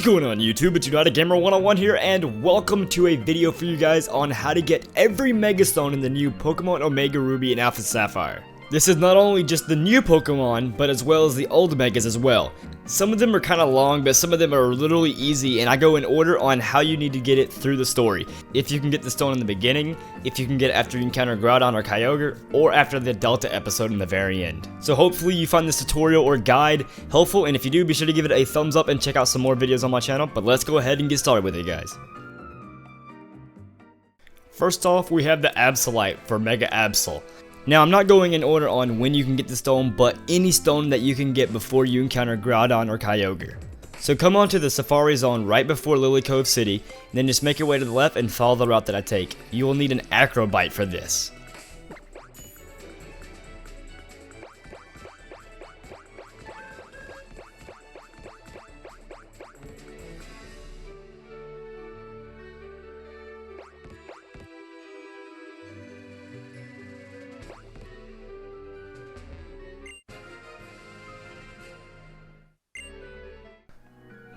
going on YouTube? It's United Gamer 101 here, and welcome to a video for you guys on how to get every Mega Stone in the new Pokemon Omega Ruby and Alpha Sapphire. This is not only just the new Pokemon, but as well as the old Megas as well. Some of them are kind of long, but some of them are literally easy, and I go in order on how you need to get it through the story. If you can get the stone in the beginning, if you can get it after you encounter Groudon or Kyogre, or after the Delta episode in the very end. So hopefully you find this tutorial or guide helpful, and if you do, be sure to give it a thumbs up and check out some more videos on my channel. But let's go ahead and get started with it, guys. First off, we have the Absolite for Mega Absol. Now, I'm not going in order on when you can get the stone, but any stone that you can get before you encounter Groudon or Kyogre. So come on to the Safari Zone right before Lily Cove City, and then just make your way to the left and follow the route that I take. You will need an Aggronite for this.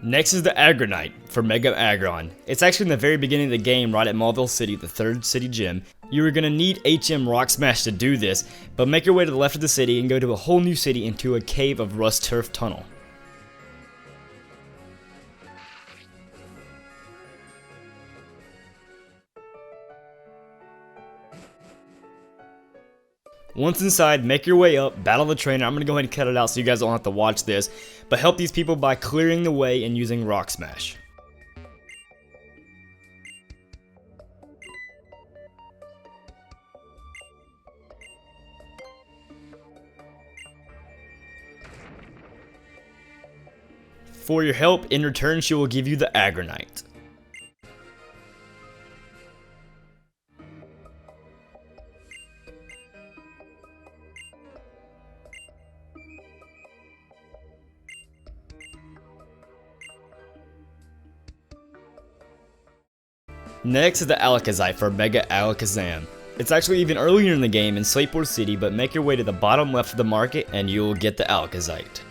Next is the Aggronite for Mega Aggron. It's actually in the very beginning of the game right at Mawilite City, the third city gym. You are going to need HM Rock Smash to do this, but make your way to the left of the city and go to a whole new city into a cave of Rust Turf Tunnel. Once inside, make your way up, battle the trainer. I'm going to go ahead and cut it out so you guys don't have to watch this, but help these people by clearing the way and using Rock Smash. For your help, in return she will give you the Aggronite. Next is the Alakazite for Mega Alakazam. It's actually even earlier in the game in Slateport City, but make your way to the bottom left of the market and you'll get the Alakazite.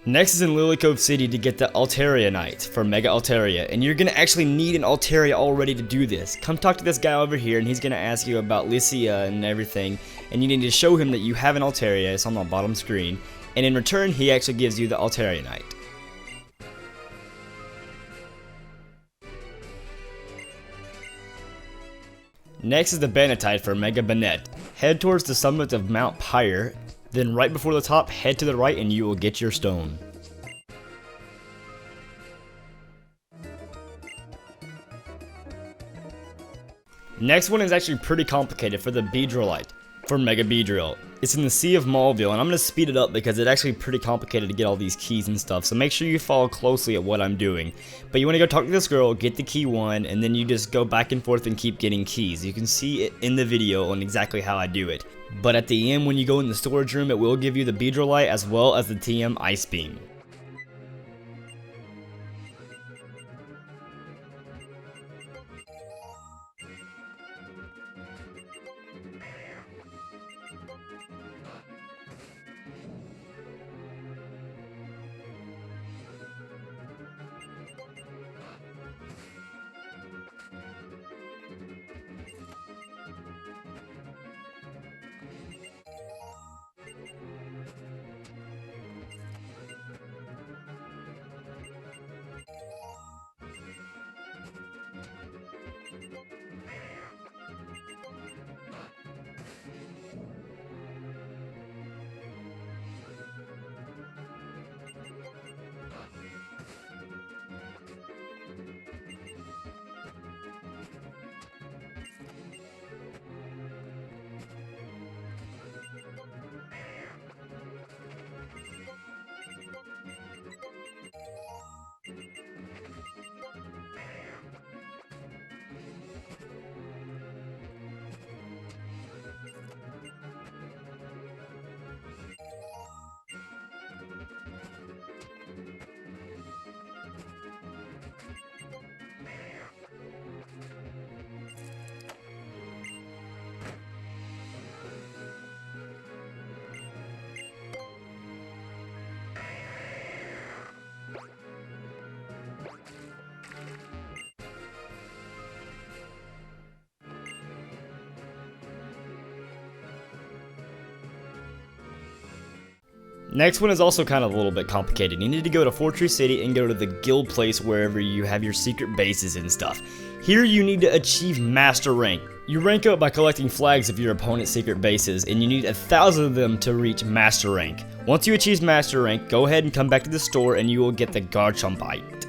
Next is in Lily Cove City to get the Altarianite for Mega Altaria, and you're going to actually need an Altaria already to do this. Come talk to this guy over here and he's going to ask you about Lycia and everything, and you need to show him that you have an Altaria. It's on the bottom screen, and in return he actually gives you the Altarianite. Next is the Banettite for Mega Banette. Head towards the summit of Mount Pyre, then right before the top, head to the right and you will get your stone. Next one is actually pretty complicated for the Beedrillite for Mega Beedrill. It's in the Sea of Mauville, and I'm going to speed it up because it's actually pretty complicated to get all these keys and stuff, so make sure you follow closely at what I'm doing. But you want to go talk to this girl, get the key 1, and then you just go back and forth and keep getting keys. You can see it in the video on exactly how I do it. But at the end, when you go in the storage room, it will give you the Beedrillite as well as the TM Ice Beam. Next one is also kind of a little bit complicated. You need to go to Fortress City and go to the guild place wherever you have your secret bases and stuff. Here you need to achieve master rank. You rank up by collecting flags of your opponent's secret bases, and you need 1,000 of them to reach master rank. Once you achieve master rank, go ahead and come back to the store and you will get the Garchompite.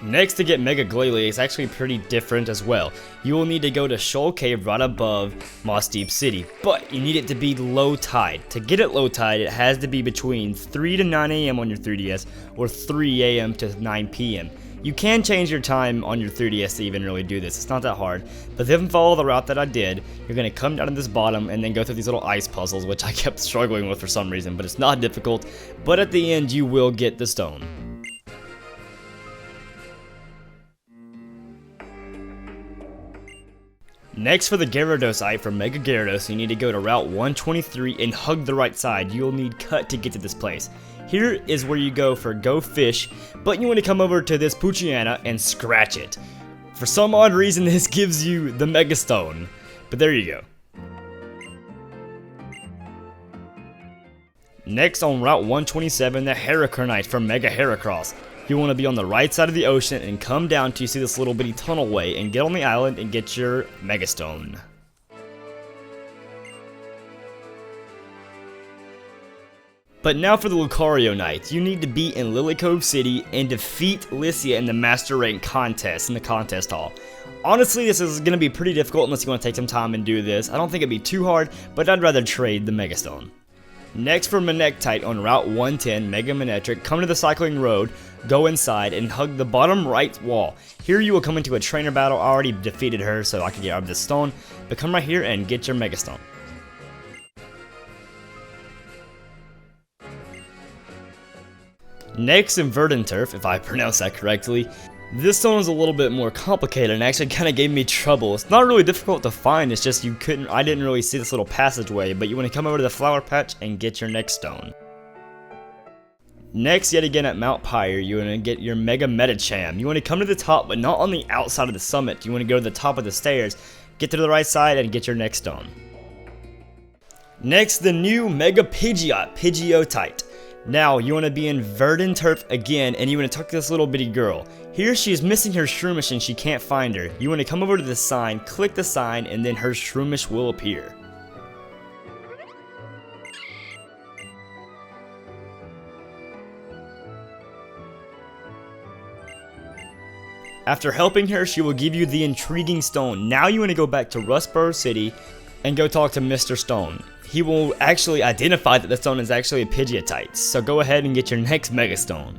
Next, to get Mega Glalitite, it's actually pretty different as well. You will need to go to Shoal Cave right above Moss Deep City, but you need it to be low tide. To get it low tide, it has to be between 3 to 9 AM on your 3DS or 3 AM to 9 PM. You can change your time on your 3DS to even really do this. It's not that hard, but then follow the route that I did. You're going to come down to this bottom and then go through these little ice puzzles, which I kept struggling with for some reason, but it's not difficult. But at the end, you will get the stone. Next, for the Gyaradosite from Mega Gyarados, you need to go to Route 123 and hug the right side. You'll need Cut to get to this place. Here is where you go for Go Fish, but you want to come over to this Poochyena and scratch it. For some odd reason, this gives you the Mega Stone, but there you go. Next, on Route 127, the Heracronite from Mega Heracross. You want to be on the right side of the ocean and come down till you see this little bitty tunnel way and get on the island and get your Mega Stone. But now for the Lucarionite. You need to be in Lily Cove City and defeat Lycia in the Master Rank contest in the contest hall. Honestly, this is going to be pretty difficult unless you want to take some time and do this. I don't think it'd be too hard, but I'd rather trade the Mega Stone. Next, for Manectite on Route 110, Mega Manectric, come to the cycling road, go inside, and hug the bottom right wall. Here you will come into a trainer battle. I already defeated her, so I can get out of this stone. But come right here and get your Mega Stone. Next, in Verdanturf, if I pronounce that correctly, this stone is a little bit more complicated and actually kind of gave me trouble. It's not really difficult to find, it's just I didn't really see this little passageway, but you want to come over to the flower patch and get your next stone. Next, yet again at Mount Pyre, you want to get your Mega Medicham. You want to come to the top, but not on the outside of the summit. You want to go to the top of the stairs, get to the right side, and get your next stone. Next, the new Mega Pidgeotite. Now, you want to be in Verdanturf again, and you want to talk to this little bitty girl. Here, she is missing her Shroomish and she can't find her. You want to come over to the sign, click the sign, and then her Shroomish will appear. After helping her, she will give you the intriguing stone. Now you want to go back to Rustboro City and go talk to Mr. Stone. He will actually identify that the stone is actually a Pidgeotite, so go ahead and get your next Mega Stone.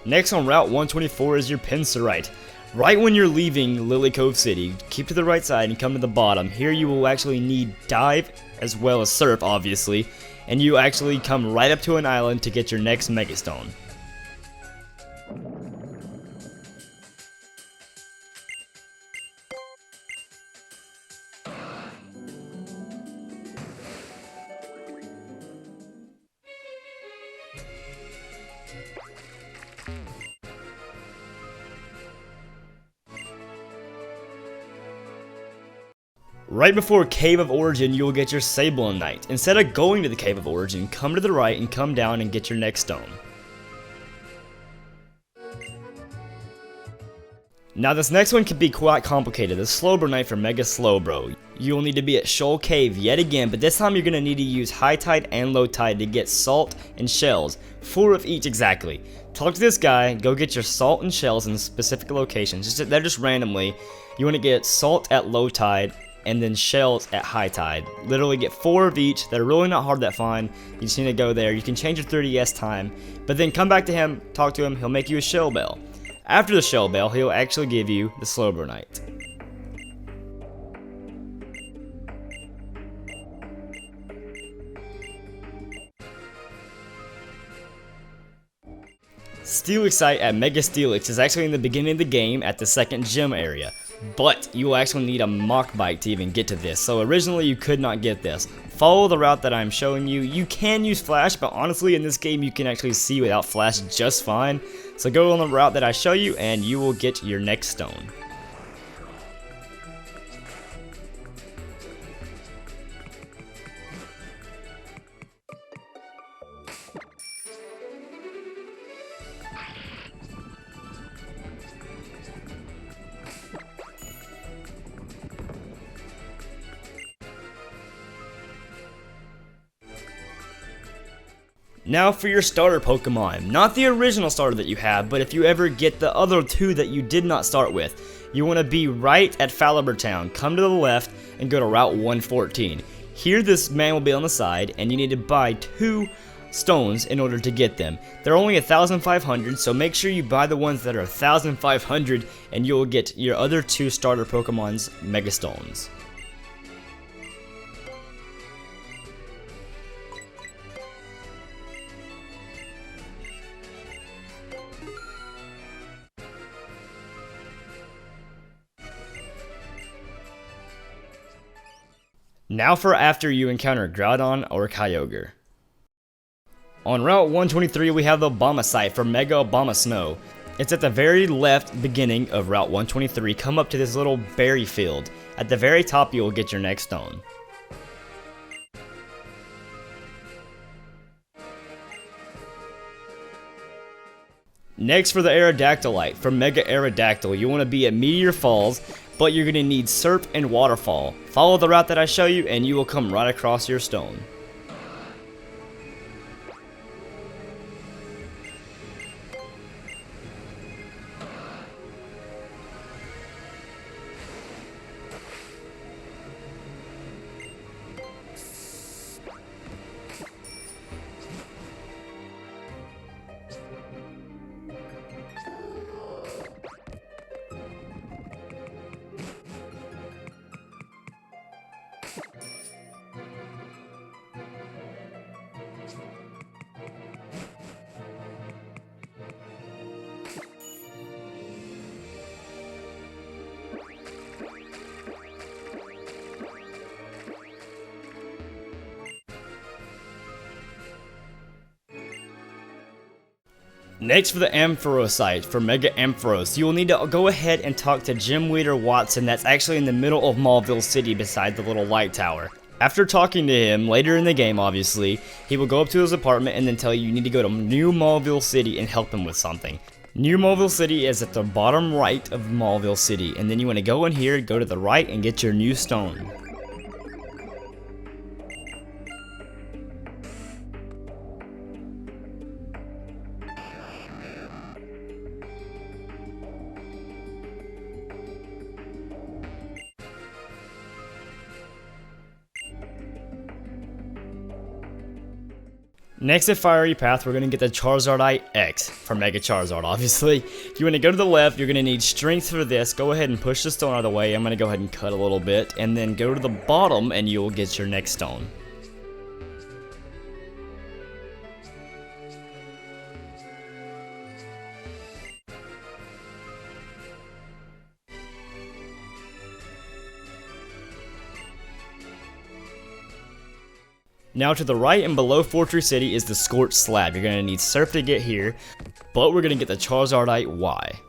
Next on Route 124 is your Pinsirite. Right when you're leaving Lily Cove City, keep to the right side and come to the bottom. Here you will actually need Dive as well as Surf, obviously, and you actually come right up to an island to get your next Mega Stone. Right before Cave of Origin, you will get your Sablenite. Instead of going to the Cave of Origin, come to the right and come down and get your next stone. Now this next one can be quite complicated. The Slowbronite for Mega Slowbro. You will need to be at Shoal Cave yet again, but this time you're going to need to use High Tide and Low Tide to get salt and shells. 4 of each exactly. Talk to this guy, go get your salt and shells in specific locations. They're just randomly. You want to get salt at low tide and then shells at high tide. Literally get 4 of each. They're really not hard to find. You just need to go there. You can change your 30S time, but then come back to him, talk to him, he'll make you a shell bell. After the shell bell, he'll actually give you the Slowbronite. Steelixite at Mega Steelix is actually in the beginning of the game at the second gym area, but you will actually need a Mawilite to even get to this, so originally you could not get this. Follow the route that I'm showing you. You can use Flash, but honestly in this game you can actually see without Flash just fine, so go on the route that I show you and you will get your next stone. Now for your starter Pokemon, not the original starter that you have, but if you ever get the other two that you did not start with, you want to be right at Falliber Town, come to the left, and go to Route 114. Here this man will be on the side, and you need to buy 2 stones in order to get them. They're only 1,500, so make sure you buy the ones that are 1,500, and you'll get your other 2 starter Pokemon's Mega Stones. Now for after you encounter Groudon or Kyogre. On Route 123 we have the Abomasite for Mega Abomasnow. It's at the very left beginning of Route 123. Come up to this little berry field. At the very top you will get your next stone. Next for the Aerodactylite, for Mega Aerodactyl, you want to be at Meteor Falls, but you're going to need Serp and Waterfall. Follow the route that I show you and you will come right across your stone. Next for the Ampharosite, for Mega Ampharos, you will need to go ahead and talk to Gym Leader Watson that's actually in the middle of Mauville City beside the little light tower. After talking to him, later in the game obviously, he will go up to his apartment and then tell you need to go to New Mauville City and help him with something. New Mauville City is at the bottom right of Mauville City, and then you want to go in here, go to the right, and get your new stone. Next at Fiery Path, we're going to get the Charizardite X for Mega Charizard, obviously. You want to go to the left, you're going to need strength for this. Go ahead and push the stone out of the way. I'm going to go ahead and cut a little bit, and then go to the bottom and you'll get your next stone. Now to the right and below Fortress City is the Scorched Slab. You're going to need Surf to get here, but we're going to get the Charizardite Y.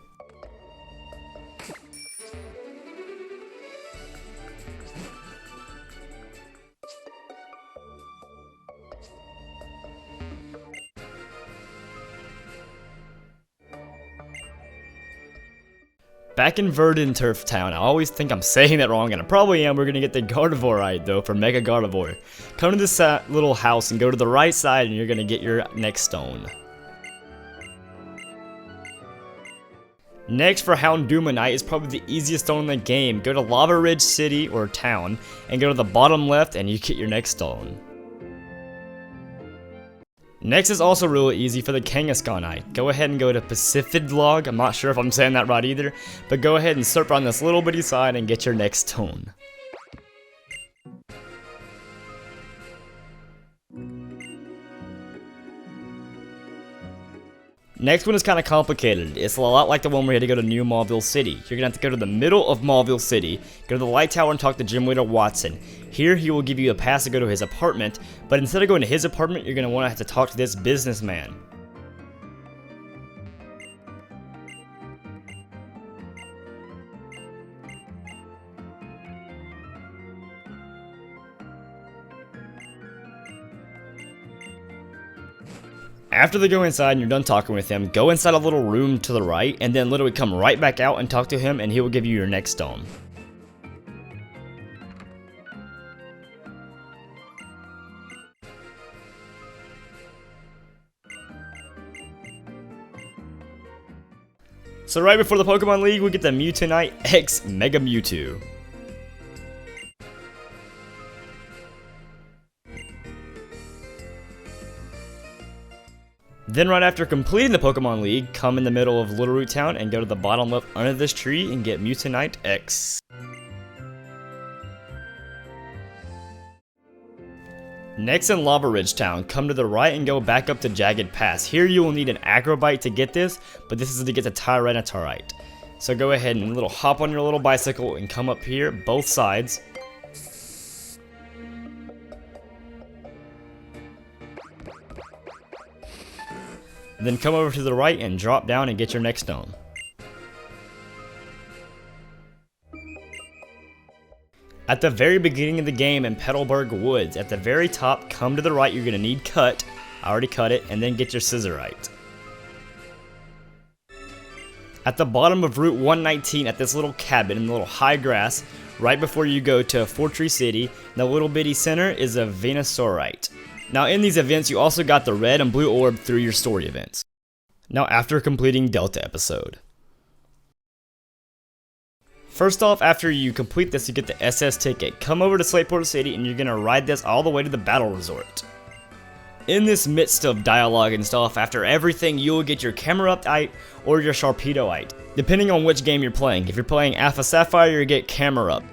Back in Verdanturf Town, I always think I'm saying that wrong, and I probably am. We're going to get the Gardevoirite, though, for Mega Gardevoir. Come to this little house and go to the right side, and you're going to get your next stone. Next for Houndumanite is probably the easiest stone in the game. Go to Lava Ridge City, or town, and go to the bottom left, and you get your next stone. Next is also really easy for the Kangaskhanite. Go ahead and go to Pacifidlog. I'm not sure if I'm saying that right either, but go ahead and surf on this little bitty side and get your next stone. Next one is kind of complicated. It's a lot like the one where you had to go to New Mawville City. You're going to have to go to the middle of Mawville City, go to the light tower and talk to Gym Leader Watson. Here he will give you a pass to go to his apartment, but instead of going to his apartment, you're going to want to have to talk to this businessman. After they go inside and you're done talking with him, go inside a little room to the right and then literally come right back out and talk to him and he will give you your next stone. So right before the Pokemon League, we get the Mewtwonite X Mega Mewtwo. Then right after completing the Pokemon League, come in the middle of Little Root Town and go to the bottom left under this tree and get Mewtwonite X. Next in Lava Ridge Town, come to the right and go back up to Jagged Pass. Here you will need an Aggronite to get this, but this is to get the Tyranitarite. So go ahead and hop on your little bicycle and come up here, both sides. Then come over to the right and drop down and get your next stone. At the very beginning of the game in Petalburg Woods, at the very top, come to the right, you're going to need cut. I already cut it, and then get your Scissorite. At the bottom of Route 119 at this little cabin in the little high grass, right before you go to Fortree City, the little bitty center is a Venusaurite. Now in these events, you also got the red and blue orb through your story events. Now after completing Delta episode. First off, after you complete this, you get the SS ticket. Come over to Slateport City and you're going to ride this all the way to the Battle Resort. In this midst of dialogue and stuff, after everything, you will get your Cameruptite or your Sharpedonite, depending on which game you're playing. If you're playing Alpha Sapphire, you get Camerupt.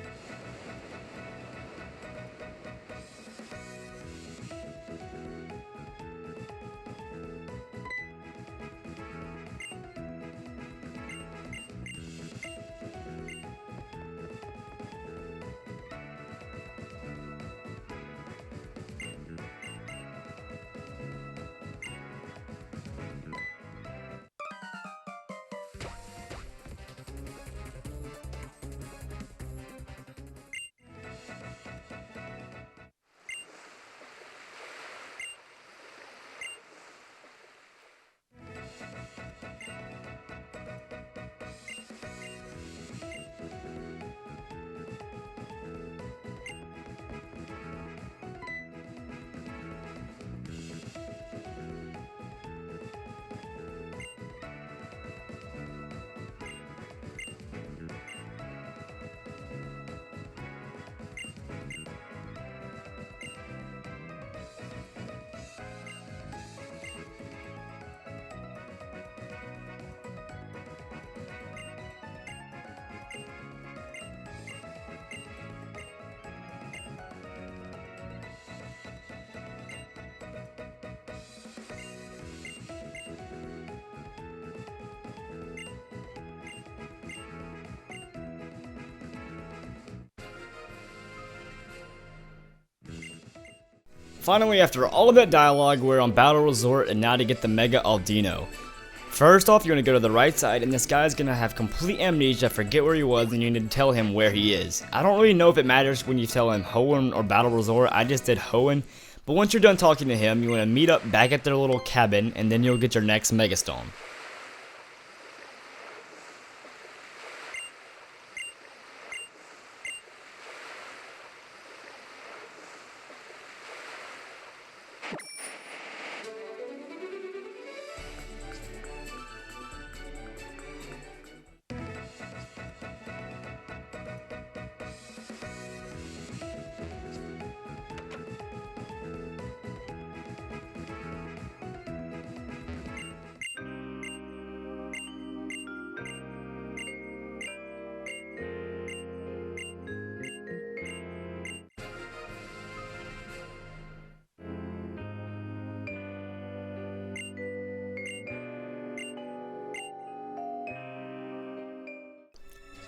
Finally, after all of that dialogue, we're on Battle Resort and now to get the Mega Aldino. First off, you're going to go to the right side and this guy's going to have complete amnesia, forget where he was, and you need to tell him where he is. I don't really know if it matters when you tell him Hoenn or Battle Resort, I just did Hoenn. But once you're done talking to him, you want to meet up back at their little cabin and then you'll get your next Megastone.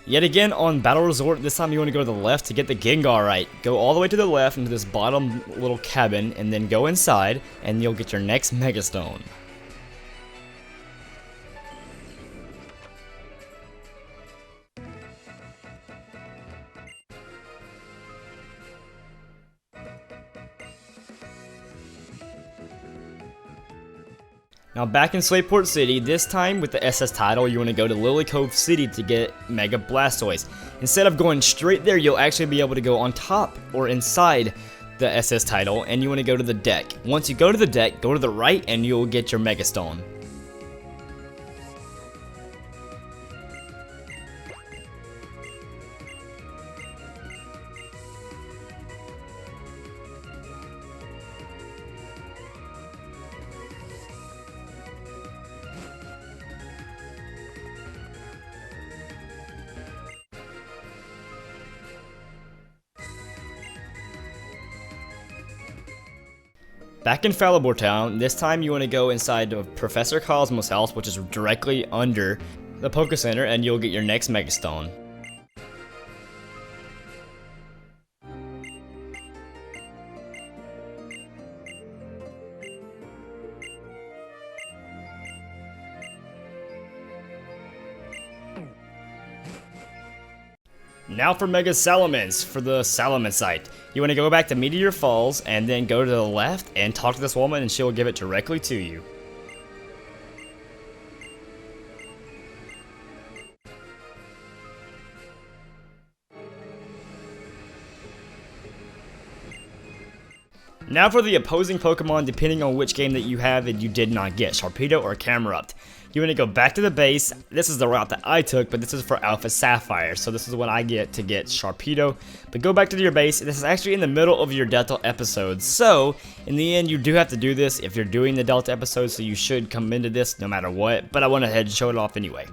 Yet again on Battle Resort, this time you want to go to the left to get the Gyaradosite. Go all the way to the left into this bottom little cabin and then go inside and you'll get your next Megastone. Now back in Slateport City, this time with the SS title, you want to go to Lily Cove City to get Mega Blastoise. Instead of going straight there, you'll actually be able to go on top or inside the SS title, and you want to go to the deck. Once you go to the deck, go to the right and you'll get your Megastone. Back in Falibor Town, this time you want to go inside of Professor Cosmo's house, which is directly under the Poké Center, and you'll get your next Megastone. Now for Mega Salamence for the Salamencite. You want to go back to Meteor Falls and then go to the left and talk to this woman and she'll give it directly to you. Now for the opposing Pokemon, depending on which game that you have and you did not get, Sharpedo or Cameruptite. You want to go back to the base. This is the route that I took, but this is for Alpha Sapphire, so this is what I get to get Sharpedo. But go back to your base. This is actually in the middle of your Delta episode, so in the end you do have to do this if you're doing the Delta episode, so you should come into this no matter what, but I went ahead and show it off anyway.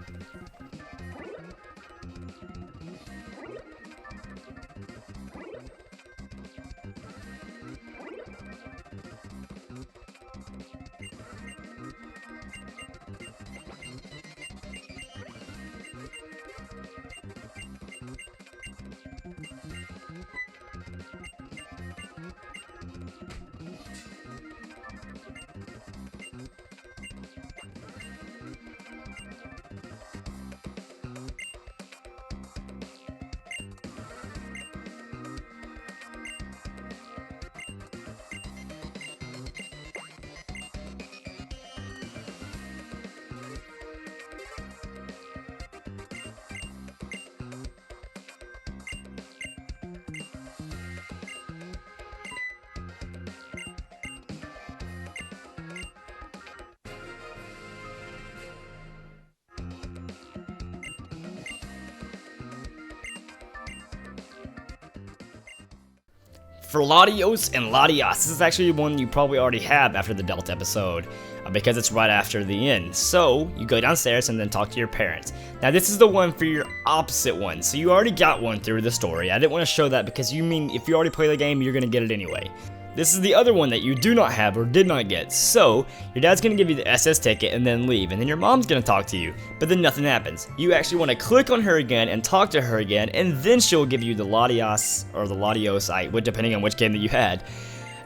For Latios and Latias, this is actually one you probably already have after the Delta episode, because it's right after the end. So, you go downstairs and then talk to your parents. Now this is the one for your opposite one, so you already got one through the story. I didn't want to show that because you mean if you already play the game, you're going to get it anyway. This is the other one that you do not have or did not get. So, your dad's going to give you the SS ticket and then leave, and then your mom's going to talk to you, but then nothing happens. You actually want to click on her again and talk to her again, and then she'll give you the Latias or the Latiosite, depending on which game that you had.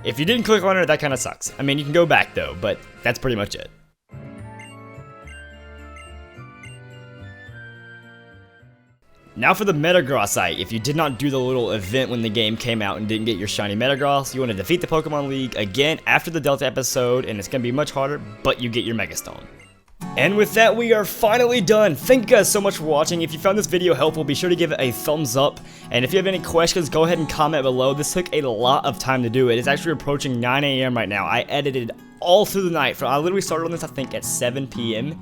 If you didn't click on her, that kind of sucks. I mean, you can go back though, but that's pretty much it. Now for the Metagrossite. If you did not do the little event when the game came out and didn't get your shiny Metagross, you want to defeat the Pokemon League again after the Delta episode, and it's going to be much harder, but you get your Megastone. And with that, we are finally done. Thank you guys so much for watching. If you found this video helpful, be sure to give it a thumbs up. And if you have any questions, go ahead and comment below. This took a lot of time to do it. It's actually approaching 9 AM right now. I edited all through the night. I literally started on this, I think, at 7 PM.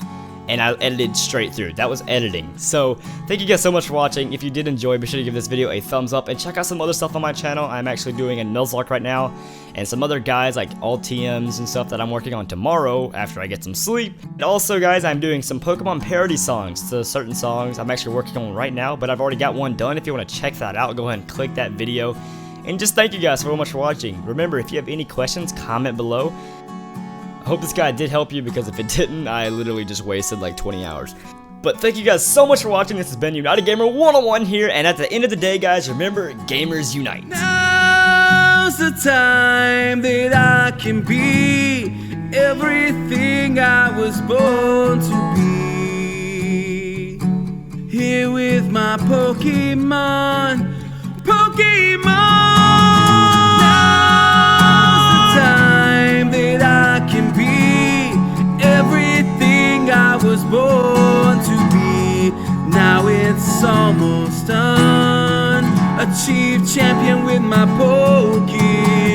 And I edited straight through. That was editing. So, thank you guys so much for watching. If you did enjoy, be sure to give this video a thumbs up and check out some other stuff on my channel. I'm actually doing a Nuzlocke right now and some other guys like all TMs and stuff that I'm working on tomorrow after I get some sleep. And also, guys, I'm doing some Pokemon parody songs to certain songs I'm actually working on right now, but I've already got one done. If you want to check that out, go ahead and click that video. And just thank you guys so much for watching. Remember, if you have any questions, comment below. I hope this guide did help you, because if it didn't, I literally just wasted like 20 hours. But thank you guys so much for watching. This has been United Gamer 101 here, and at the end of the day, guys, remember, gamers unite. Now's the time that I can be everything I was born to be. Here with my Pokemon. Now's the time that I can be everything I was born to be. Now it's almost done. A chief champion with my Pokemon.